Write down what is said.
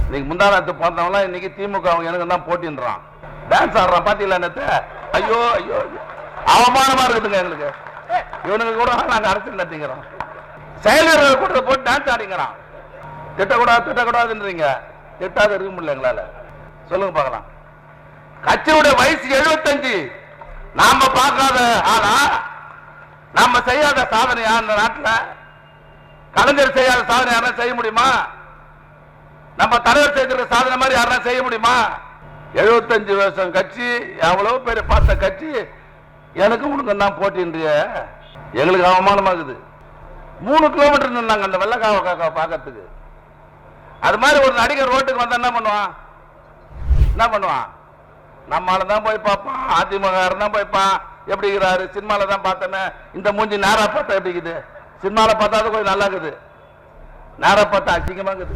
இன்னைக்கு முந்தானத்து பார்த்தவங்களாம் இன்னைக்கு திமுக அவங்க எனக்கு தான் போட்டின்றான். டான்ஸ் ஆடுறான் பாத்தீங்களா நேத்து? ஐயோ ஐயோ அவமானமா இருக்குதுங்க எங்களுக்கு. இவனுக்கு கூட நாங்க அரசியல் நடத்திக்கிறோம். செயலர்கள் கூட போட்டு டான்ஸ் ஆடிங்கிறான். திட்டக்கூடாதுன்றீங்க. திட்டாத இருக்க முடியல எங்களால. சொல்லுங்க பார்க்கலாம். கட்சியுடைய வயசு 75. நாம பார்க்காத ஆனா நாம செய்யாத சாதனையா இந்த நாட்டில்? கலைஞர் செய்யாத சாதனை யாரா செய்ய முடியுமா? நம்ம தலைவர் செய்திருக்க சாதனை மாதிரி யாரா செய்ய முடியுமா? 75 வருஷம் கட்சி, எவ்வளவு பேர் பார்த்த கட்சி, எனக்கு உனக்கு தான் போட்டின்றிய. எங்களுக்கு அவமானமாகுது. 3 கிலோமீட்டர் நின்னாங்க அந்த வெள்ளக்காவ பார்க்கறதுக்கு. அது மாதிரி ஒரு நடிகர் ரோட்டுக்கு வந்தா என்ன பண்ணுவான்? என்ன பண்ணுவான்? நம்மால தான் போய் பார்ப்பான். அதிமுக தான் போய்ப்பான். எப்படி இருக்கிறாரு? சினிமால தான் பார்த்தமே. இந்த மூஞ்சி நேரா பார்த்தா எப்படி இருக்குது? சினிமால பார்த்தா கொஞ்சம் நல்லா இருக்குது. நேரா பார்த்தா அசிங்கமா இருக்குது.